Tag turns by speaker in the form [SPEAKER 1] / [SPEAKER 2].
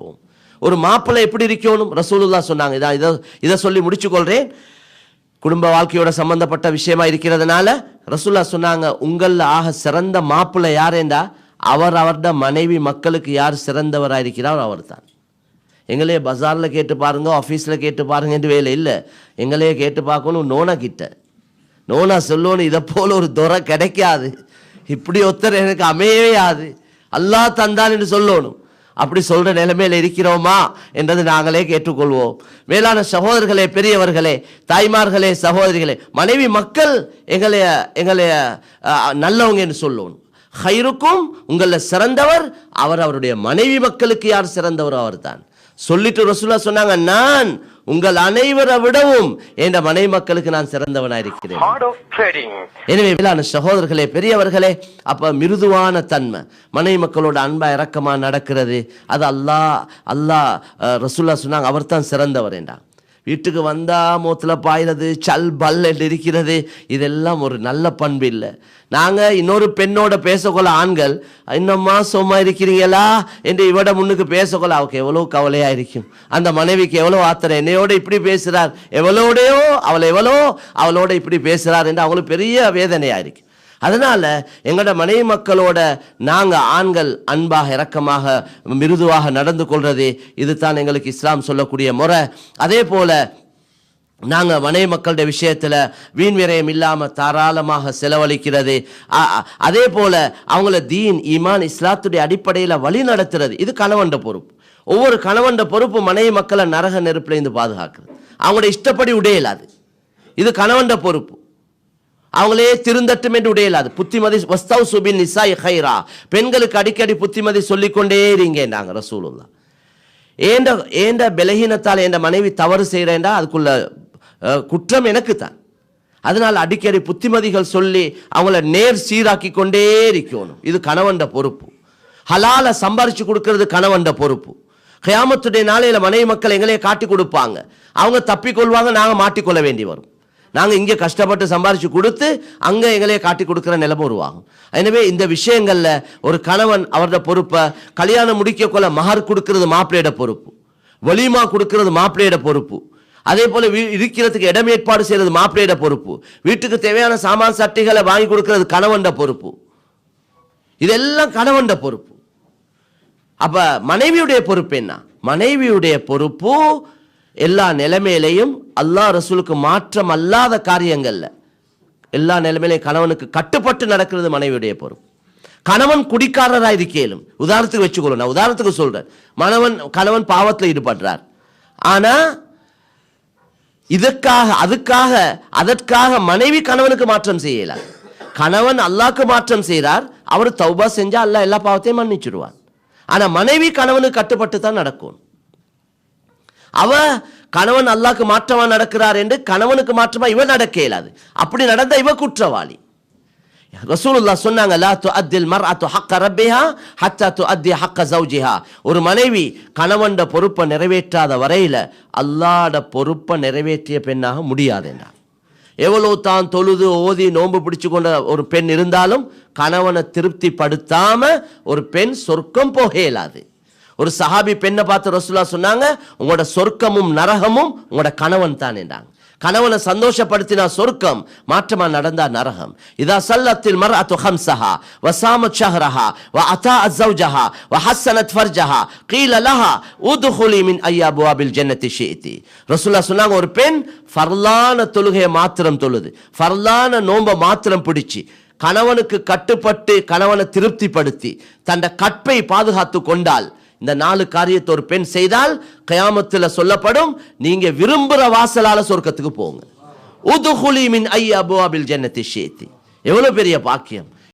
[SPEAKER 1] போகும். ஒரு மாப்பிள்ளை எப்படி இருக்கணும் ரசூலுல்லாஹ் சொன்னாங்க. இதை சொல்லி முடிச்சு கொள்றேன். குடும்ப வாழ்க்கையோட சம்பந்தப்பட்ட விஷயமா இருக்கிறதுனால ரசூலுல்லாஹ் சொன்னாங்க, உங்கள ஆக சிறந்த மாப்பிள்ளை யாரேண்டா அவருடைய மனைவி மக்களுக்கு யார் சிறந்தவராக இருக்கிறார் அவர் தான். எங்களையே பஜாரில் கேட்டு பாருங்க, ஆஃபீஸில் கேட்டு பாருங்கன்ட்டு வேலை இல்லை. எங்களையே கேட்டு பார்க்கணும் நோனா கிட்ட. நோனா சொல்லணும், இதை போல ஒரு துறை கிடைக்காது, இப்படி ஒருத்தர் எனக்கு அமையவே அல்லாஹ் தந்தான் என்று சொல்லணும். அப்படி சொல்ற நிலைமையில இருக்கிறோமா என்றது நாங்களே கேட்டுக்கொள்வோம். மேலான சகோதரர்களே, பெரியவர்களே, தாய்மார்களே, சகோதரிகளே, மனைவி மக்கள் எங்களைய நல்லவங்க என்று சொல்லணும். ஹைருக்கும் உங்கள சிறந்தவர் அவர், அவருடைய மனைவி மக்களுக்கு யார் சிறந்தவர் அவர் தான் சொல்லிட்டு ரசூலுல்லாஹ் சொன்னாங்க, நான் உங்கள் அனைவரை விடவும் என்ற மனைவி மக்களுக்கு நான் சிறந்தவனாயிருக்கிறேன். எனவே மேலான சகோதரர்களே, பெரியவர்களே, அப்ப மிருதுவான தன்மை மனைவி மக்களோட அன்பா இரக்கமா நடக்கிறது, அது அல்லாஹ் ரசூலுல்லாஹ் சொன்னாங்க அவர் தான் சிறந்தவர் என்றாங்க. வீட்டுக்கு வந்தா மூத்துல பாயிறது, சல் பல் என்று இருக்கிறது, இதெல்லாம் ஒரு நல்ல பண்பு இல்லை. நாங்க இன்னொரு பெண்ணோட பேசக்கொள்ள ஆண்கள், இன்னும்மா சும்மா இருக்கிறீங்களா என்று இவட முன்னுக்கு பேசக்கொள்ள அவருக்கு எவ்வளவு கவலையா இருக்கும். அந்த மனைவிக்கு எவ்வளவு ஆத்திரம், என்னையோட இப்படி பேசுறார், எவ்வளோடையோ அவளோட இப்படி பேசுறார் என்று அவங்களுக்கு பெரிய வேதனையா இருக்கு. அதனால எங்களோட மனைவி மக்களோட நாங்க ஆண்கள் அன்பாக இரக்கமாக மிருதுவாக நடந்து கொள்றது, இதுதான் எங்களுக்கு இஸ்லாம் சொல்லக்கூடிய முறை. அதே போல நாங்க மனைவி மக்களுடைய விஷயத்துல வீண் விரயம் இல்லாம தாராளமாக செலவழிக்கிறது, அதே போல அவங்கள தீன் ஈமான் இஸ்லாத்துடைய அடிப்படையில வழி நடத்துறது, இது கணவன் பொறுப்பு. ஒவ்வொரு கணவன் பொறுப்பு மனைவி மக்களை நரக நெருப்புல இருந்து பாதுகாக்கிறது. அவங்களுடைய இஷ்டப்படி உடையலாது, இது கணவன் பொறுப்பு. அவங்களே திருந்தட்டும் என்று உடையலாது. புத்திமதி வஸ்தௌசுபின் நிசாஇ கைரா, பெண்களுக்கு அடிக்கடி புத்திமதி சொல்லிக்கொண்டே இருங்கன்றாங்க ரசூலுல்லாஹ். ஏண்ட பலகீனத்தால் என் மனைவி தவறு செய்கிறேன்டா அதுக்குள்ள குற்றம் எனக்கு தான். அதனால் அடிக்கடி புத்திமதிகள் சொல்லி அவங்கள நேர் சீராக்கி கொண்டே இருக்கணும், இது கணவன் பொறுப்பு. ஹலால சம்பாரிச்சு கொடுக்கிறது கணவன் பொறுப்பு. கியாமத்துடைய நாளையில மனைவி மக்கள் எங்களையே காட்டி கொடுப்பாங்க, அவங்க தப்பிக்கொள்வாங்க, நாங்க மாட்டிக்கொள்ள வேண்டி வரும். நாங்க இங்கே கஷ்டப்பட்டு சம்பாரிச்சு கொடுத்து அங்க எங்களையே காட்டி கொடுக்கிற நிலைமை உருவாகும். எனவே இந்த விஷயங்கள்ல ஒரு கணவன் அவரோட பொறுப்பை, கல்யாணம் முடிக்க கொள்ள மஹர் கொடுக்கிறது மாப்பிள்ளையோட பொறுப்பு, வலிமா கொடுக்கிறது மாப்பிள்ளையோட பொறுப்பு, அதே போல இருக்கிறதுக்கு இடம் ஏற்பாடு செய்யறது மாப்பிள்ளையோட பொறுப்பு, வீட்டுக்கு தேவையான சாமான் சட்டிகளை வாங்கி கொடுக்கிறது கணவன் பொறுப்பு, இதெல்லாம் கணவன் பொறுப்பு. அப்ப மனைவியுடைய பொறுப்பு என்ன? மனைவியுடைய பொறுப்பு எல்லா நிலைமையிலையும் அல்லாஹ் ரசூலுக்கு மாற்றம் அல்லாத காரியங்கள்ல எல்லா நிலைமையிலையும் கணவனுக்கு கட்டுப்பட்டு நடக்கிறது மனைவியுடைய பொறுப்பு. கணவன் குடிக்காரராக இருக்கேலும், உதாரணத்துக்கு வச்சுக்கொள்ளும், நான் உதாரணத்துக்கு சொல்றேன், கணவன் பாவத்தில் ஈடுபடுறார், ஆனா அதற்காக மனைவி கணவனுக்கு மாற்றம் செய்யல. கணவன் அல்லாஹ்க்கு மாற்றம் செய்கிறார், அவர் தௌபா செஞ்சா அல்லாஹ் எல்லா பாவத்தையும் மன்னிச்சிடுவான். ஆனா மனைவி கணவனுக்கு கட்டுப்பட்டு தான் நடக்கும். கணவன் அல்லாஹ்க்கு மாற்றமா நடக்கிறார் என்று கணவனுக்கு மாற்றமா இவ நடக்க இயலாது. அப்படி நடந்த இவ குற்றவாளி. ரசூலுல்லாஹ் சொன்னாங்க, லா துஅத்தில் மர்அத்து ஹக்க ரப்பிஹா ஹத்தா துஅத்தி ஹக்க ஜௌஜிஹா. ஒரு மனைவி கணவன் பொறுப்பை நிறைவேற்றாத வரையில அல்லாஹ்ட பொறுப்பை நிறைவேற்றிய பெண்ணாக முடியாது என்றார். எவ்வளவு தான் தொழுது ஓதி நோன்பு பிடிச்சு கொண்ட ஒரு பெண் இருந்தாலும் கணவனை திருப்திப்படுத்தாம ஒரு பெண் சொர்க்கம் போக இயலாது. ஒரு சஹாபி பெண்ணை பார்த்து ரசூலுல்லாஹ் சொன்னாங்க, உங்களோட சொர்க்கமும் நரகமும் உங்களோட கணவன் தான் என்றாங்க. கணவனை சந்தோஷப்படுத்தினா சொர்க்கம், மாற்றமா நடந்தா நரகம். இதா சல்லத்தில் மர்அத்து ஹம்ஸஹா வஸாமத் ஷஹ்ரஹா வஅதாஅத் ஜௌஜஹா வஹஸ்ஸனத் ஃபர்ஜஹா கீல லஹா உத்ஹுலி மின் அய்யாபுவாபில் ஜன்னத்தி ஷிஇதி. ரசூலுல்லாஹ் சொன்னாங்க, ஒரு பெண் ஃபர்லான தொழுகையை மாத்திரம் தொழுது, ஃபர்லான நோன்பை மாத்திரம் பிடிச்சு, கணவனுக்கு கட்டுப்பட்டு கணவனை திருப்திப்படுத்தி தன் கற்பை பாதுகாத்து கொண்டால், இந்த 4 காரியத்தை ஒரு பெண் செய்தால் கியாமத்தில் சொல்லப்படும், நீங்க விரும்புற வாசலால சொர்க்கத்துக்கு போங்க. உதுகுலி மின் ஐ அபுவாபில் ஜன்னத்தி ஷிஇதி. எவ்வளவு பெரிய பாக்கியம்.